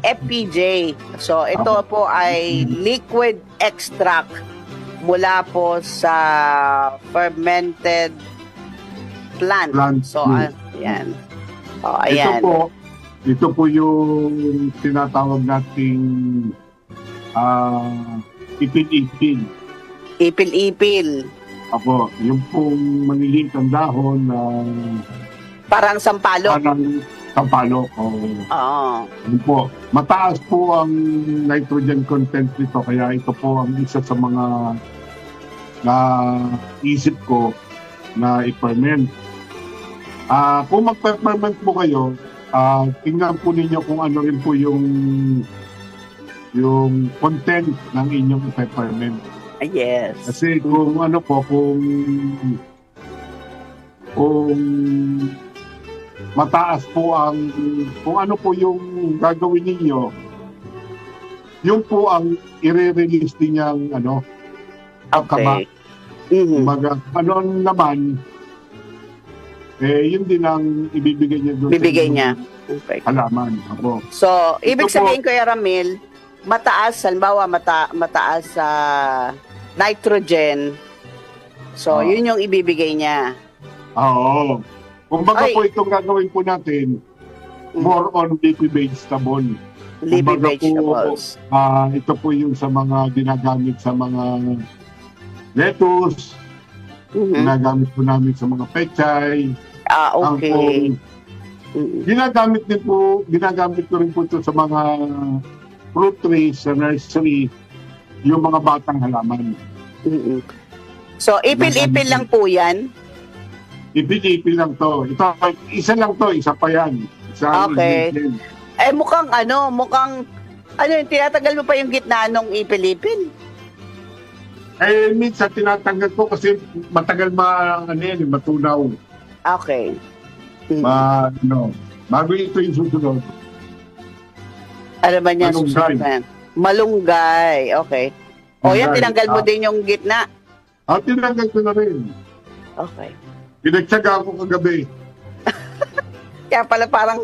FPJ. So ito po ay liquid extract mula po sa fermented plant. So ayan. Oh, ayan. Ito po yung tinatawag nating ipil-ipil. Ipil-ipil. Apo, yung pong maliliit ang dahon na parang sampalok. Parang sampalok. Oo. Yun po. Mataas po ang nitrogen content nito, kaya ito po ang isa sa mga na isip ko na i-ferment. Kung mag-ferment po kayo, tingnan po ninyo kung ano rin po yung content ng inyong i-ferment. Yes. Kasi kung ano po, kung mataas po ang, kung ano po yung gagawin ninyo, yun po ang i-release din niyang Okay. Ano naman, yun din ang ibibigay niya doon. Bibigay niya. Okay. Halaman. Ako. So, ibig sabihin, Kuya Ramil, mataas, halimbawa, mataas sa nitrogen. So, yun yung ibibigay niya. Oo. Kumbaga po itong gagawin po natin, more on leafy vegetable. Leafy vegetables. Ito po yung sa mga ginagamit sa mga lettuce, ginagamit po namin sa mga pechay. Okay. Ginagamit ko rin po ito sa mga fruit trees, sa nursery, yung mga batang halaman. So, ipil-ipil lang po yan? Ipil-ipil lang to. Ito, isa lang to, isa pa yan. Okay. Mukhang tinatagal mo pa yung gitna nung ipil-ipil? Minsan tinatanggal ko kasi matagal matunaw. Okay. Bago ito yung susunod. Ano ba niya susunod? Malunggay. Okay. Yan, tinanggal mo din yung gitna? Tinanggal ko na rin. Okay. Pinagtsaga ako kagabi. Kaya pala parang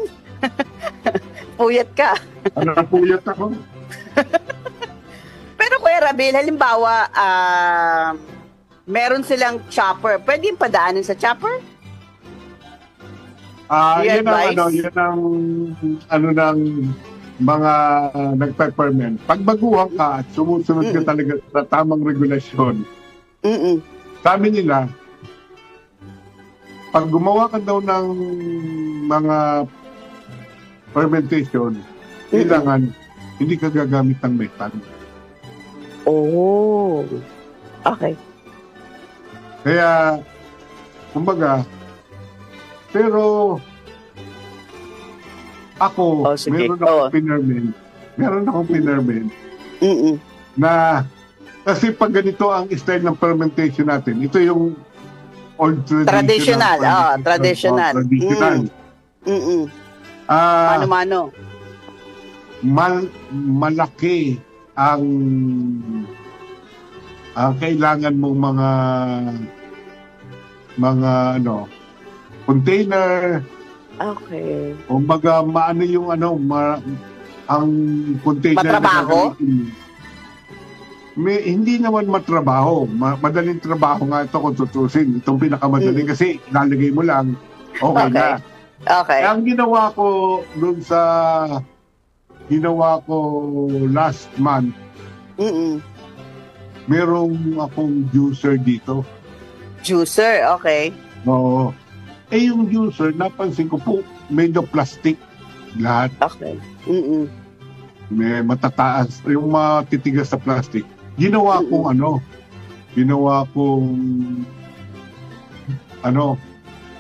puyat ka. Puyat ako. Pero Kuya Ramil, halimbawa, meron silang chopper. Pwede yung padaanin sa chopper? Yan ang ng mga nagpe-ferment. Pag baguhan ka at sumusunod ka talaga sa tamang regulasyon, sabi nila, pag gumawa ka daw ng mga fermentation, kailangan hindi ka gagamit ng metal. Oh. Okay. Kaya, kumbaga, pero ako, meron akong pinerment na kasi pag ganito ang style ng fermentation natin, ito yung old traditional. Traditional. Mano-mano. Malaki ang kailangan mong mga container. Okay. Kumbaga maano yung ang container. Matrabaho? Hindi naman matrabaho. Madaling trabaho nga ito kung tutusin. Itong pinakamadaling kasi ilalagay mo lang. Okay na. Okay. Ang ginawa ko doon last month, merong akong juicer dito. Juicer, okay. Oo. Yung juicer, napansin ko po, made of plastic. Lahat. Okay. May matataas, yung matitigas sa plastic. Ginawa kong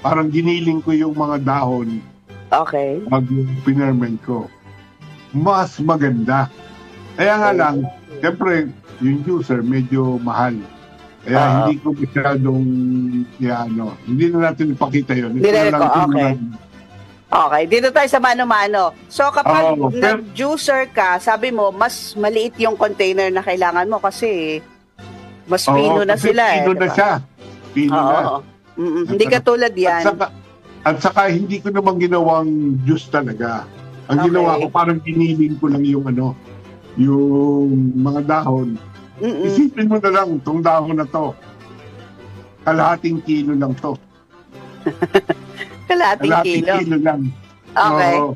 parang giniling ko yung mga dahon. Okay. Pag pinerment ko. Mas maganda. Kaya nga lang, siyempre, yung juicer medyo mahal. Kaya hindi ko masyadong, hindi na natin ipakita yun. Okay, dito tayo sa mano-mano. So kapag nag-juicer ka, sabi mo, mas maliit yung container na kailangan mo kasi mas pino na sila. Pino na siya. Pino na. Hindi katulad yan. At saka hindi ko naman ginawang juice talaga. Ang Okay. ginawa ko, parang ginilin ko lang yung yung mga dahon. Mm-mm. Isipin mo na lang, itong dahon na to, kalahating kilo lang to. Kalahating Kalahating kilo. kilo lang. Okay. Oo.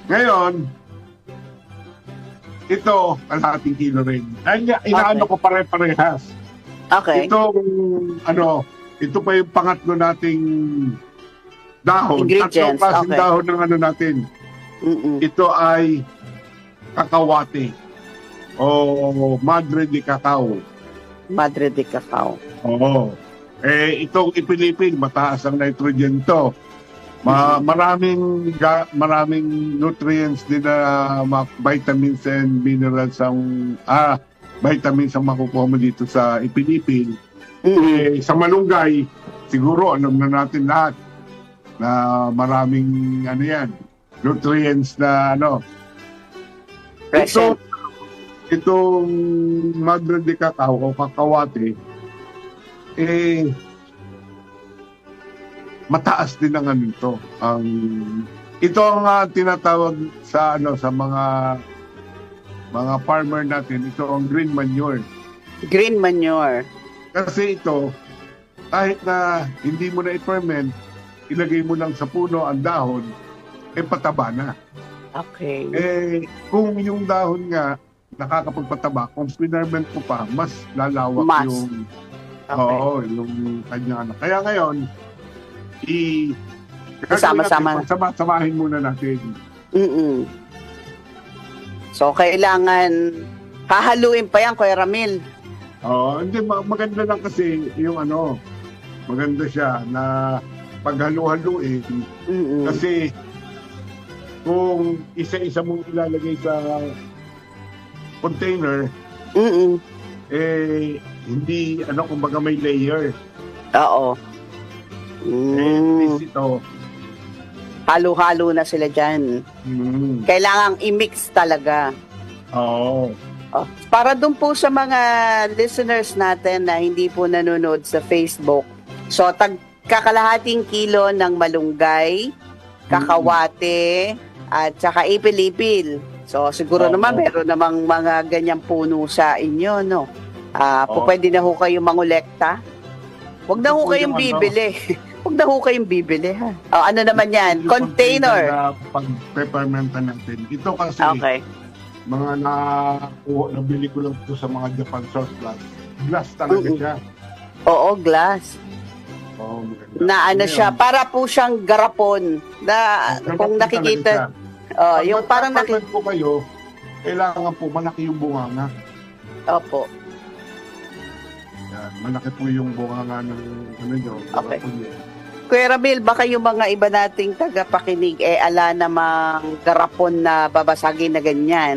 Ngayon, ito, kalahating kilo rin. Ay, inaano ko pare-parehas. Okay. Ito pa yung pangatlo nating dahon. Ingredients, Tatlong klaseng okay. dahon ng natin. Mm-mm. Ito ay kakawate o madre de cacao. Madre de cacao. Oo. Itong ipilipin, mataas ang nitrogen to. Maraming nutrients din na vitamins and minerals vitamins ang makukuha mo dito sa ipilipin. Sa malunggay, siguro alam na natin lahat na maraming nutrients na Present. Itong madre de cacao o kakawate, mataas din ang ito. Ito ang tinatawag sa mga farmer natin, ito ang green manure. Green manure. Kasi ito, kahit na hindi mo na i-ferment, ilagay mo lang sa puno ang dahon, pataba na. Okay. Kung yung dahon nga nakakapagpataba, kung pinerment ko pa, mas lalawak Mas. yung Okay. yung kanyang Kaya ngayon, Sama-sama. Samahin muna natin. Mm-mm. So, kailangan hahaluin pa yan, Kuya Ramil. Hindi, maganda lang kasi yung maganda siya na paghalo-haluin. Mm-mm. Kasi kung isa-isa mong ilalagay sa container, Mm-mm. hindi, kumbaga may layer. Oo. At least ito, Halo-halo na sila dyan. Kailangang i-mix talaga. Oo. Oh, para dun po sa mga listeners natin na hindi po nanonood sa Facebook. So, kakalahating kilo ng malunggay, kakawate, at saka ipil-ipil. So, siguro naman meron namang mga ganyang puno sa inyo, no? Pwede na ho kayo mangolekta. Huwag na ho kayong bibili. Huwag na ho kayong bibili, ha? Ano naman yan? Yung Container. na pag-peppermenta natin. Ito kasi, Okay. mga nabili ko lang ito sa mga Japan Source Glass. Glass talaga siya. Oo, glass. Maganda. Na ano Ngayon, siya, para po siyang garapon. Na kung ganun nakikita, talaga siya. yung parang Pag po kayo, kailangan po malaki yung bunganga. Opo. Yan, malaki po yung bunganga ng nyo. Okay. Kuya Ramil, baka yung mga iba nating tagapakinig, ala namang garapon na babasagin na ganyan.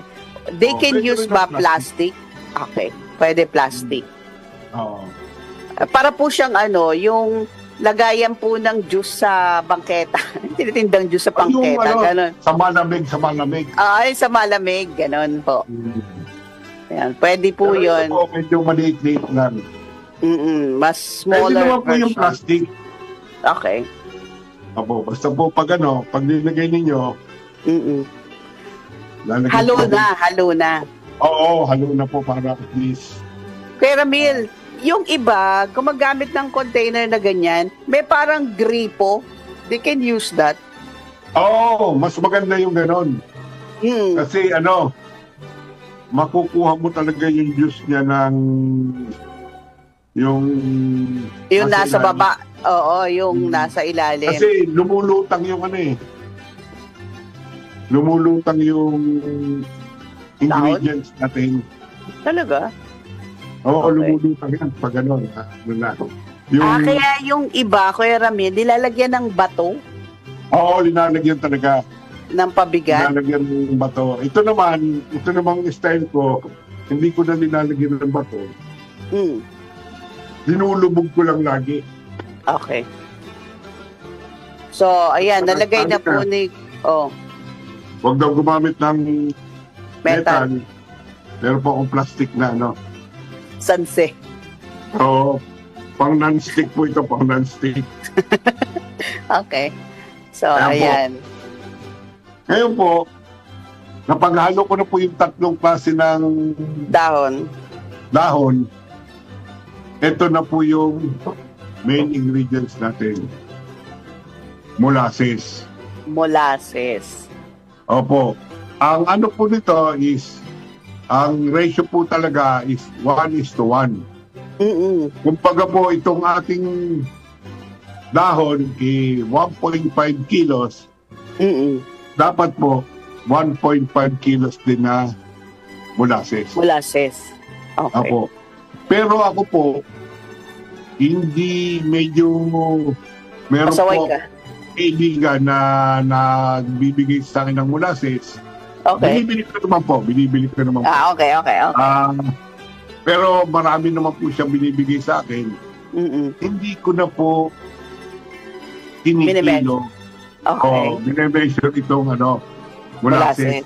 They can Pwede use rin ba ng plastic? Okay, pwede plastic. Oo. Para po siyang yung lagayan po ng juice sa bangketa. Tinitindang juice sa bangketa, gano'n. Sa malamig. Ay, sa malamig, gano'n po. Yan, pwede po Pero yun. ito po, medyo maliit-liit lang. Mas Pwede smaller naman po yung version. plastic. Okay. Opo, basta po pag nilagay ninyo, Mm-mm. lalagay Halo po. na, halo na. Oo, halo na po para at least. Kuya Ramil, yung iba, gumagamit ng container na ganyan, may parang gripo. They can use that. Oo, mas maganda yung ganon. Kasi makukuha mo talaga yung juice niya ng yung nasa ilalim. baba. Oo, yung nasa ilalim. Kasi lumulutang yung lumulutang yung ingredients natin. Talaga? Oo, Okay. lumulutang yan pag Yung, Kaya yung iba, Kuya Ramil, nilalagyan ng bato, oo, linalagyan talaga. ng pabigat. Linalagyan ng bato. Ito namang style ko, hindi ko na linalagyan ng bato. Mm. Dinulubog ko lang lagi. Okay. So, ayan, nalagay na po ni... Oh, Huwag daw gumamit ng metal. metal. Meron po akong plastic na Sanse. Oo. Pang non-stick po ito, pang non-stick. Okay. So, Ayan po. ayan. Ngayon po, napaghalo ko na po yung tatlong klase ng Dahon. dahon. Ito na po yung main ingredients natin. Molasses. Molasses. Opo. Ang ano po nito is, ang ratio po talaga is 1:1. Mm-mm. Kumbaga po itong ating dahon 1.5 kilos, Mm-mm. dapat po 1.5 kilos din na molasses. Molasses. Okay. Opo. Pero ako po, hindi medyo meron Pasaway po ka. kaibigan na nagbibigay sa akin ng molasses. Okay. Binibili ko naman po. Okay. Pero marami naman po siyang binibigay sa akin. Mm-mm. Hindi ko na po kinikilo Okay. o bine-measure itong molasses.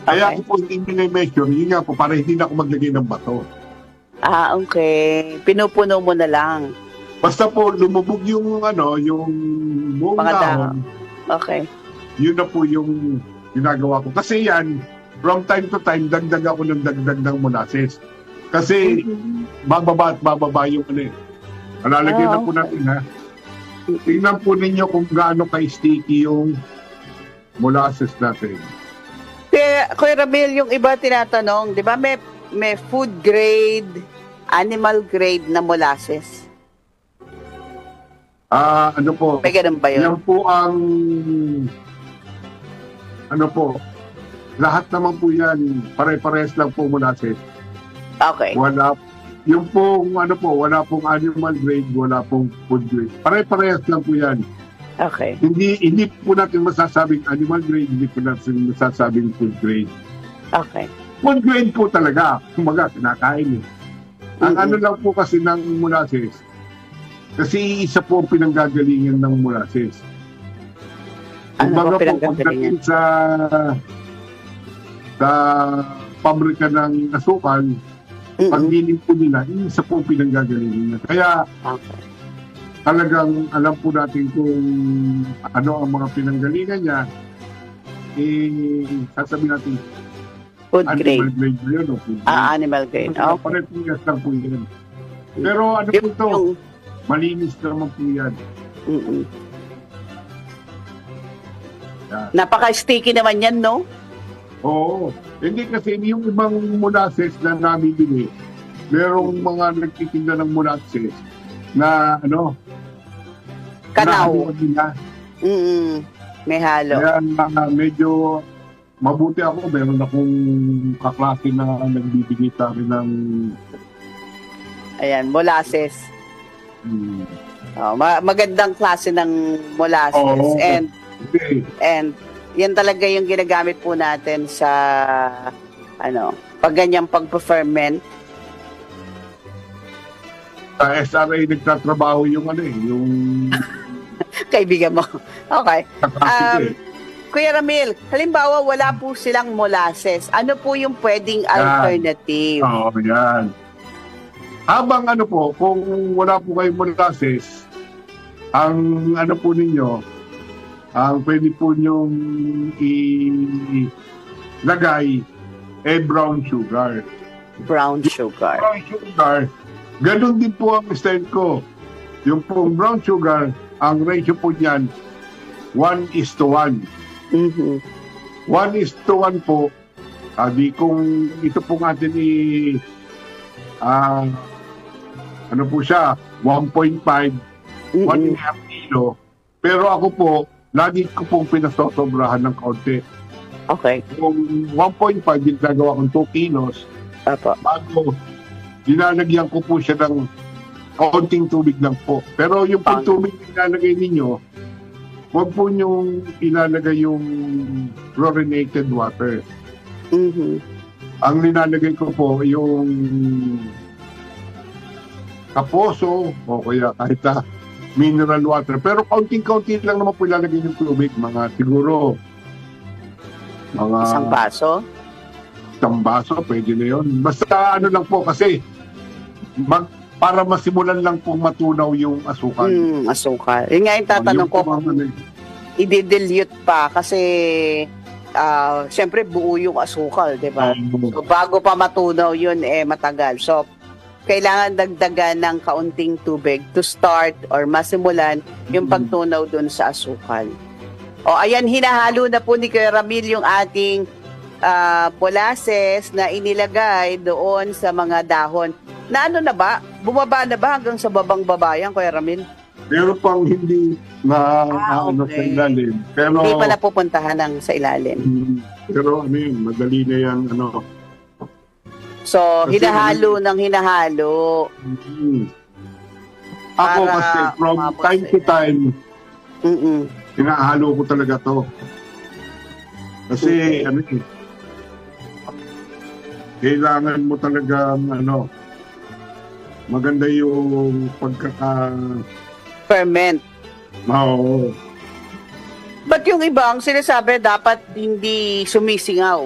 Kaya Okay. ako po hindi bine-measure, yun nga po, para hindi na ako maglagay ng bato. Okay. Pinupuno mo na lang. Basta po lumubog yung yung buong Mga dahon, Okay. yun na po yung ginagawa ko. Kasi yan, from time to time, dagdag ako ng dagdag ng molasses. Kasi bababa at bababa yung Alalagay na po Okay. natin ha. Tingnan po ninyo kung gaano ka-sticky yung molasses natin. Kuya Ramil, yung iba tinatanong, di ba may food grade, animal grade na molasses? Ano po? May ganun ba yun? Yan po ang lahat naman po yan, pare-parehas lang po molasses. Okay. Wala wala pong animal grade, wala pong food grade. Pare-parehas lang po yan. Okay. Hindi po natin masasabing animal grade, hindi po natin masasabing food grade. Okay. Food grade po talaga, kumaga, kinakain Ang Mm-mm. ano lang po kasi ng molasses, kasi isa po ang pinanggagalingan ng molasses. Ano Kumbaga ba pinanggagalingan? pagdating sa pabrika ng asukal, Mm-mm. pagdiling po nila, isa po ang pinanggagalingan niya. Kaya Okay. talagang alam po natin kung ano ang mga pinanggalingan niya, sasabihin natin, Food animal grade. grade ba yun o food grade? Animal grade. Okay. Pare-parehas lang po yan. Pero ano po ito, malinis naman po yan. Mm-mm. Yan. Napaka-sticky naman yan, no? Oo. Hindi kasi yung ibang molasses na nabibili, merong mga nagtitinda ng molasses na Kanaw. nahaluan nila. Mm-mm. May halo. Kaya medyo mabuti ako, meron akong kaklase na nagbibigay sa akin ng Ayan, molasses. hmm, Magandang klase ng molasses. Oo. And yan talaga yung ginagamit po natin sa pag ganyang pag-ferment. sa SRA nagtatrabaho yung yung Kaibigan mo. Okay. kaklase ko Kuya Ramil, halimbawa wala po silang molasses. Ano po yung pwedeng alternative? Oo, yan. Habang kung wala po kayong molasses, ang po ninyo, ang pwede po nyong ilagay brown sugar. Brown sugar. Brown sugar, ganun din po ang style ko. Yung pong brown sugar, ang ratio po niyan, 1:1. Mhm. 1:1 po, di kung ito pong atin po siya, 1.5, 1.5 kilo. Pero ako po, lagi ko pong pinasosobrahan ng kaunti. Okay. Kung 1.5, ginagawa kong 2 kilos, Apo. bago dinalagyan ko po siya ng kaunting tubig lang po. Pero yung pong tubig na ilalagay ninyo, huwag po niyong ilalagay yung chlorinated water. Mhm. Ang nilalagay ko po yung kaposo o kaya kahit mineral water. Pero kaunting-kaunti lang naman po ilalagay yung tubig. Siguro Isang baso. isang baso, pwede na yun. Basta lang po kasi para masimulan lang po matunaw yung asukal. Asukal. Yun nga yung tatanong ko kung i-dilute pa kasi syempre buo yung asukal, di ba? So, bago pa matunaw yun, matagal. So, kailangan dagdagan ng kaunting tubig to start or masimulan yung pagtunaw dun sa asukal. O, ayan, hinahalo na po ni Kuya Ramil yung ating molasses na inilagay doon sa mga dahon. Na ano na ba? Bumaba na ba hanggang sa babang babayan, Kuya Ramil? Meron pang hindi na sa ilalim. Pero, hindi pala pupuntahan sa ilalim. Pero ano yun, madali na yan. So, Kasi, hinahalo ng hinahalo. Ako Para kasi from time to time, hinahalo ko talaga to. Kasi kailangan mo talaga maganda yung ferment. Oo. Ba't yung ibang sinasabi dapat hindi sumisingaw?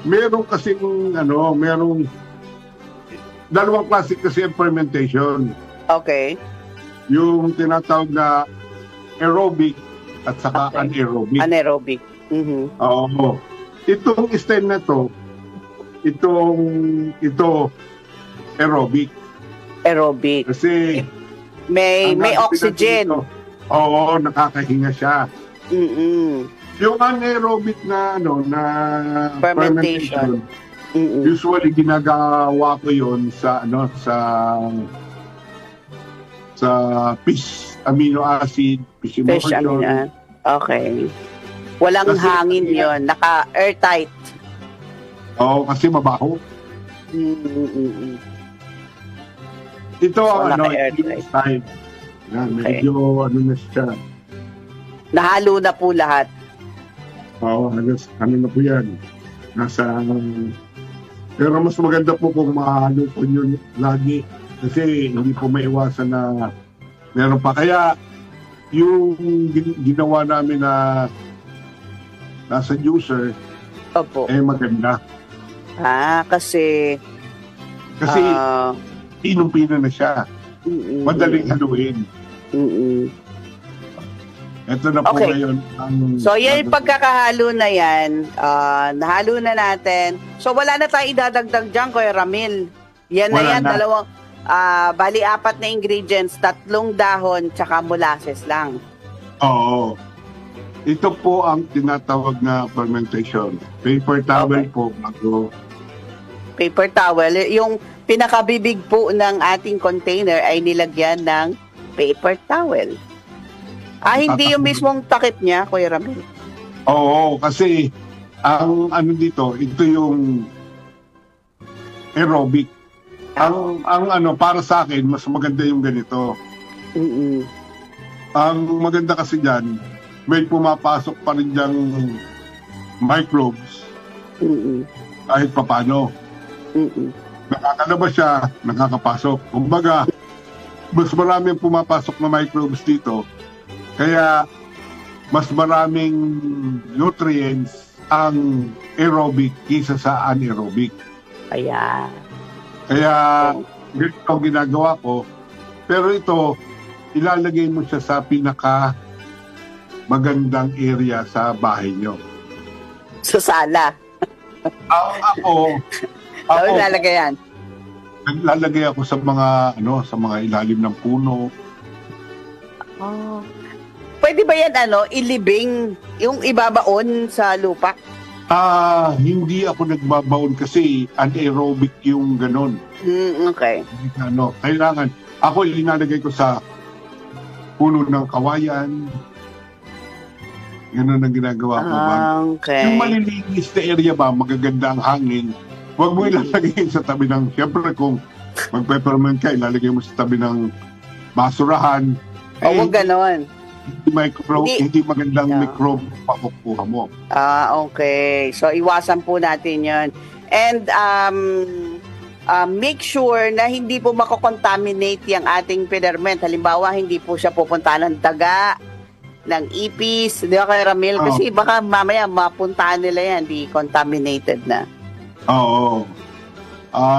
Meron kasi merong dalawang klase kasi ang fermentation. Okay. Yung tinatawag na aerobic at saka anaerobic. Anaerobic. Oo. Itong style na to, ito aerobic. Aerobic. Kasi may oxygen. Oo, nakakahinga siya. Yung anaerobic na fermentation. Usually ginagawa ko 'yon sa fish amino acid, fish emulsion. Okay. Walang Kasi, hangin 'yon, naka-airtight. Oo, kasi mabaho. Ito yung style. Yan, medyo na siya. Nahalo na po lahat. Oo, halos na po yan. Pero mas maganda po kung mahalo po nyo lagi kasi hindi po maiwasan na meron pa. Kaya yung ginawa namin na nasa juicer, Opo. Maganda. Kasi pinong-pino na siya. Madaling haluin. Ito na po ngayon. So, yan yung pagkakahalo na yan. Nahalo na natin. So, wala na tayong idadagdag dyan, Kuya Ramil. Yan na yan. Dalawang, bali 4 na ingredients. 3 dahon, tsaka molasses lang. Oo. Ito po ang tinatawag na fermentation. Paper towel po. Paper towel. Yung pinakabibig po ng ating container ay nilagyan ng paper towel. Hindi yung mismong takip niya, Kuya Ramil? Oo, kasi ang dito, ito yung aerobic. Ang para sa akin, mas maganda yung ganito. Ang maganda kasi dyan, may pumapasok pa rin dyang microbes kahit papano. Nakakalabas siya, nakakapasok. Kumbaga, mas maraming pumapasok na microbes dito. Kaya, mas maraming nutrients ang aerobic kaysa sa anaerobic. Ayan. Kaya, ganito ang ginagawa ko. Pero ito, ilalagay mo siya sa pinaka magandang area sa bahay nyo. Sa sala. Ako, ilalagay yan. Naglalagay ako sa mga ilalim ng puno. Pwede ba yan ilibing yung ibabaon sa lupa? Hindi ako nagbabaon kasi anaerobic yung ganon. Okay. Kailangan ako ilalagay ko sa puno ng kawayan. Ganon ang ginagawa ko. Okay. Yung malilinis na area ba, magaganda ang hangin. Huwag mo ilalagay sa tabi ng, siyempre kung magpe-ferment ka, ilalagay mo sa tabi ng basurahan. Huwag ganon. Hindi magandang microbe pakukuha mo. Okay. So, iwasan po natin yon. And, make sure na hindi po makokontaminate yung ating ferment. Halimbawa, hindi po siya pupunta ng daga, ng ipis, di ba, Kuya Ramil? Kasi baka mamaya mapuntahan nila yan, di contaminated na. Oo.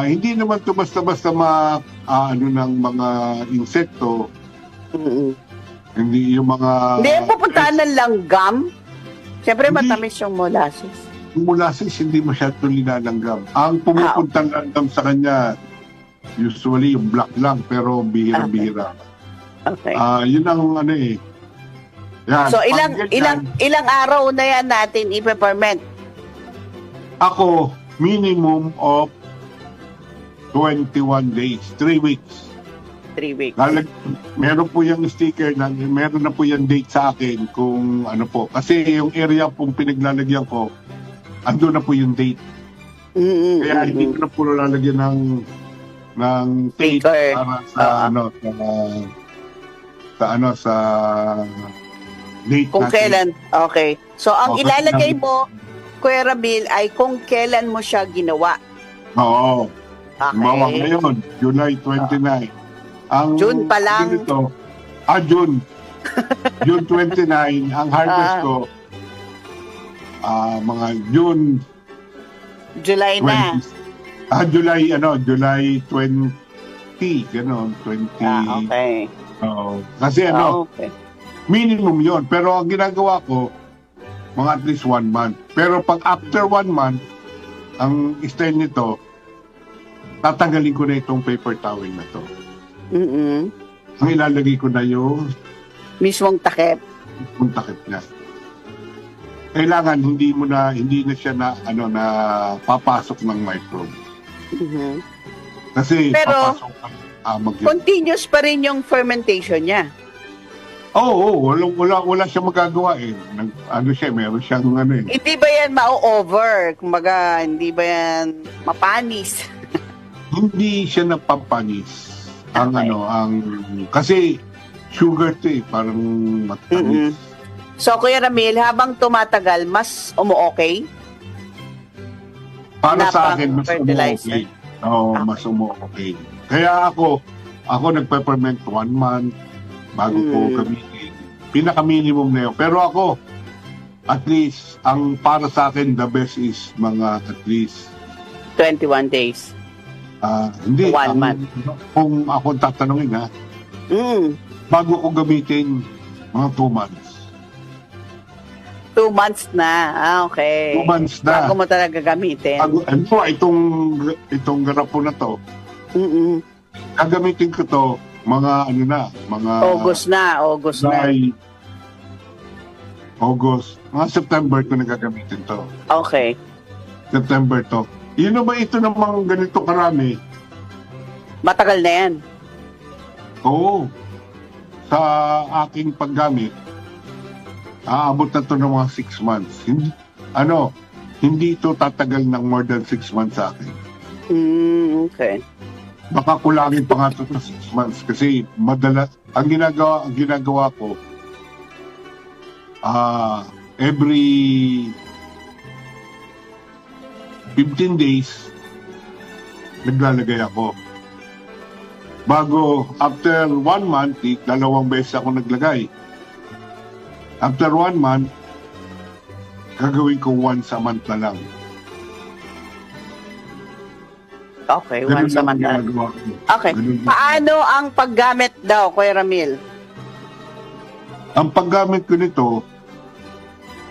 Hindi naman ito basta-basta ng mga insekto. Hindi yung mga... Hindi, pupuntahan ng langgam. Siyempre, Hindi. matamis yung molasses. Yung molasses, hindi masyado nilalanggam. Ang pumupunta langgam sa kanya, usually yung black lang, pero bihira-bihira. Okay. Yun ang ano eh. Yan, So, pag ganyan, ilang araw na yan natin i-peppermint? Ako, minimum of 21 days, 3 weeks. 3 weeks. Meron po yung sticker, meron na po yung date sa akin kung ano po. Kasi yung area pong pinaglalagyan ko, ando na po yung date. Kaya hindi ko na po lalagyan ng date Sticker. para sa sa date Kung natin. kailan. Okay. So, ang Okay. ilalagay mo, Kuya Ramil, ay kung kailan mo siya ginawa. Oo. Mawa Okay. ngayon, July 29. Ang June pa lang. Dito, June. June 29. Ang harvest ko, mga June July 20. na. July 20. Ganon, 20. Okay. Oo. Kasi Okay. minimum yon. Pero ang ginagawa ko, mga at least 1 month. Pero pag after 1 month, ang style nito, tatanggalin ko na itong paper towel na to. Ang ilalagay ko na yung Mismong takip. takip niya. Kailangan hindi na siya na papasok ng microbe. Mhm. Kasi Pero, papasok continuous pa rin yung fermentation niya. wala siya magagawa eh. Meron siyang Hindi ba yan ma-over? Kumbaga, hindi ba yan mapanis? Hindi siya napapanis. Okay. Kasi sugar to eh, parang matamis. So, Kuya Ramil, habang tumatagal, mas umu-okay? Para sa akin, mas fertilizer. umu-okay. Oo, mas umu-okay. Kaya ako nagpe-ferment 1 month bago ko gamitin. Pinaka-minimum na yun. Pero ako, at least, ang para sa akin, the best is mga at least 21 days. hindi. 1 month. Kung ako tatanungin bago ko gamitin, mga 2 months. 2 months na. Okay. 2 months na. Bago mo talaga gamitin. Itong garapo na to, Mm-mm. gagamitin ko to, mga August na. July, August, mga September ko na gagamitin to. Okay. September to. Yun na ba ito namang ganito karami? Matagal na yan. Oo. Sa aking paggamit, aabot na to ng mga 6 months. Hindi ito tatagal ng more than 6 months sa akin. Okay. Baka kulangin pa nga ito sa 6 months kasi madalas, ang ginagawa ko, every 15 days, naglalagay ako. Bago, after 1 month, 2 beses ako naglagay. After 1 month, gagawin ko once a month na lang. Okay, Ganun once a lang month na. ginagawa ko. Okay. Ganun lang. Paano ang paggamit daw, Kuya Ramil? Ang paggamit ko nito,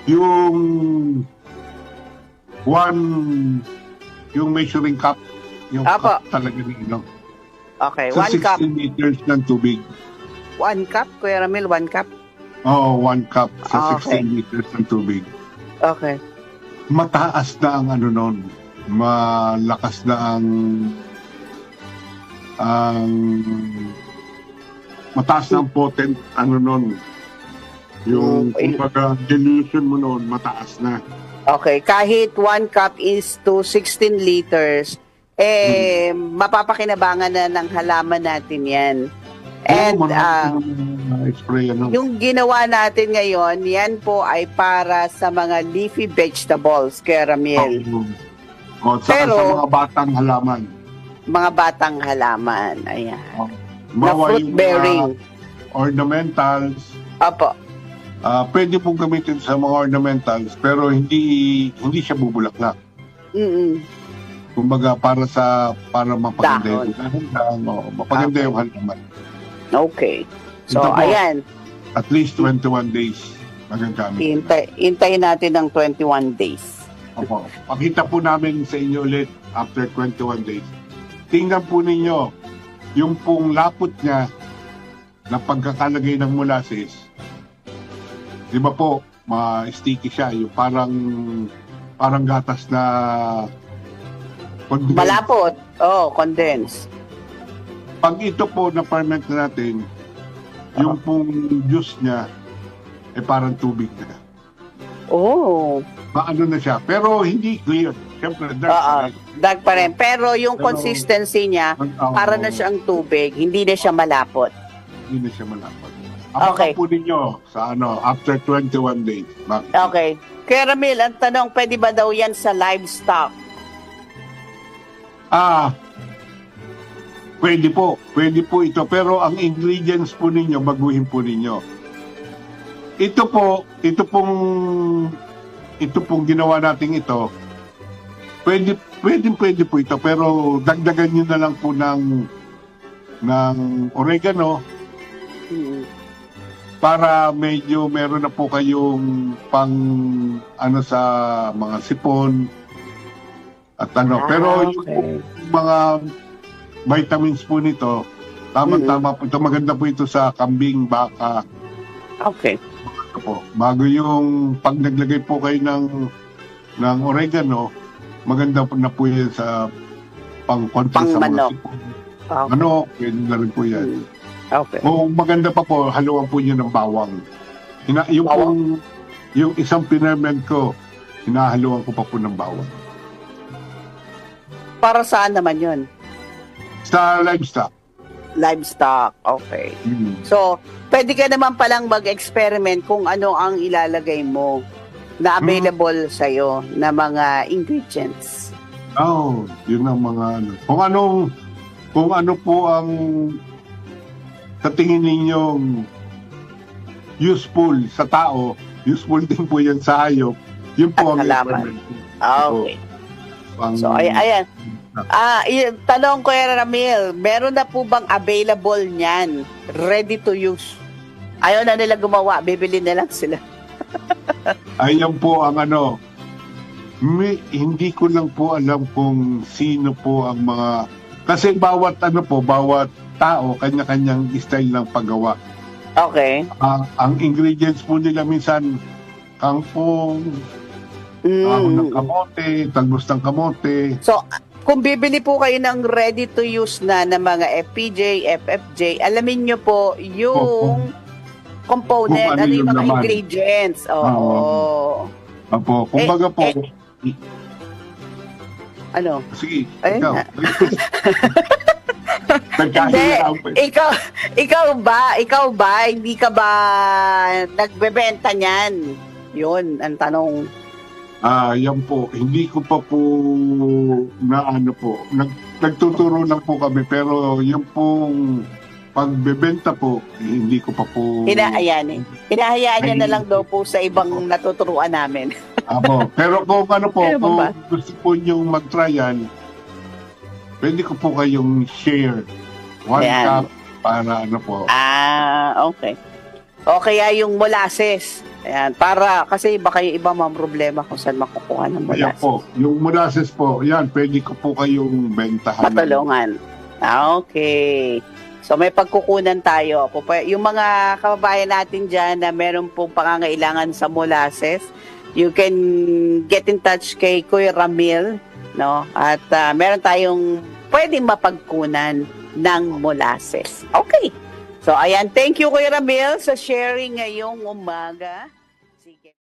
yung measuring cup, yung Apo. cup talaga nino. Okay, Sa 1 cup. 16 liters ng tubig. 1 cup, Kuya Ramil, 1 cup? Oo, 1 cup sa Okay. 16 liters ng tubig. Okay. Mataas na ang nun. Malakas na ang mataas na ang potent nun. Yung Okay. kumbaga dilution mo nun, mataas na. Okay, kahit 1 cup is to 16 liters, mapapakinabangan na ng halaman natin yan. And spray yung ginawa natin ngayon, yan po ay para sa mga leafy vegetables, Kuya Ramil. Sa Pero- mga batang halaman. Mga batang halaman. Ayan. Na Bawa fruit yung bearing. ornamentals. Opo. Pwede pong gamitin sa mga ornamentals pero hindi siya bubulaklak. Kumbaga para mapaganda Dahon. yung halaman. Mapaganda yung halaman. Okay. So, Ito po. ayan. at least 21 days magagamit. Hintayin natin ng 21 days. Opo. Pakita po namin sa inyo ulit after 21 days. Tingnan po ninyo yung pong lapot niya na pagkakalagay ng molasses. Di ba po, ma-sticky siya. Yung parang gatas na condensed. Malapot. Oh, condense. Pag ito po na-ferment natin, yung pong juice niya, parang tubig na. Oh. Maano na siya. Pero hindi clear. Siyempre, dark. Dark pa rin. Pero yung consistency niya, para na siyang tubig. Hindi na siya malapot. Hindi na siya malapot. Okay. Abangan po ninyo sa after 21 days. Okay. Kuya Ramil, ang tanong, pwede ba daw yan sa livestock? Pwede po. Pwede po ito. Pero ang ingredients po ninyo, baguhin po ninyo. Ito pong ginawa natin ito. Pwede po ito. Pero dagdagan nyo na lang po ng oregano para medyo meron na po kayong sa mga sipon at Pero yung mga vitamins po nito, tama po ito. Maganda po ito sa kambing, baka. Okay. Po. Bago yung pag naglagay po kayo ng oregano, maganda po na po yan sa pang-control sa mga sipon. Okay. Pwede na rin po yan. Okay. Kung maganda pa po, haluan po niyo ng bawang. Yung isang pinerment ko, hinahaluan ko pa po ng bawang. Para saan naman yun? Sa livestock. Livestock. Okay. So, pwede ka naman palang mag-experiment kung ano ang ilalagay mo na available sa'yo na mga ingredients. Yun ang mga Kung ano po ang sa tingin ninyong useful sa tao, useful din po yan sa hayop. Yun po ang halaman. Okay. So, ayan. Tanong ko, Ramil, meron na po bang available niyan? Ready to use? Ayaw na nila gumawa, bibili na lang sila. Ayan po ang hindi ko lang po alam kung sino po ang mga, kasi bawat tao, kanya-kanyang style ng paggawa. Okay. Ang ingredients po nila minsan, kangkong, ng kamote, talbos ng kamote. So, kung bibili po kayo ng ready to use na ng mga FPJ, FFJ, alamin nyo po yung component, ano yung mga ingredients. Opo. Kumbaga po. Ano? Sige, ikaw. Hindi, ikaw ba, hindi ka ba nagbebenta niyan? Yun, ang tanong. Yan po. Hindi ko pa po nagtuturo lang po kami, pero yung pong pagbebenta po, hindi ko pa po. Hinahayaan niya na lang daw po sa ibang natuturuan namin. Pero kung kung gusto po niyong mag-trial, pwede ko po kayong share 1 cup para okay. O kaya yung molasses. Ayan, kasi baka yung iba mga problema kung saan makukuha ng molasses. Ayan po, yung molasses po, pwede ko po kayong bentahan. Matulungan. Okay. So may pagkukunan tayo. Yung mga kababayan natin dyan na meron pong pangangailangan sa molasses, you can get in touch kay Kuya Ramil, no? At meron tayong pwedeng mapagkunan ng molasses. Okay. So ayan, thank you Kuya Ramil sa sharing ngayong umaga. Sige.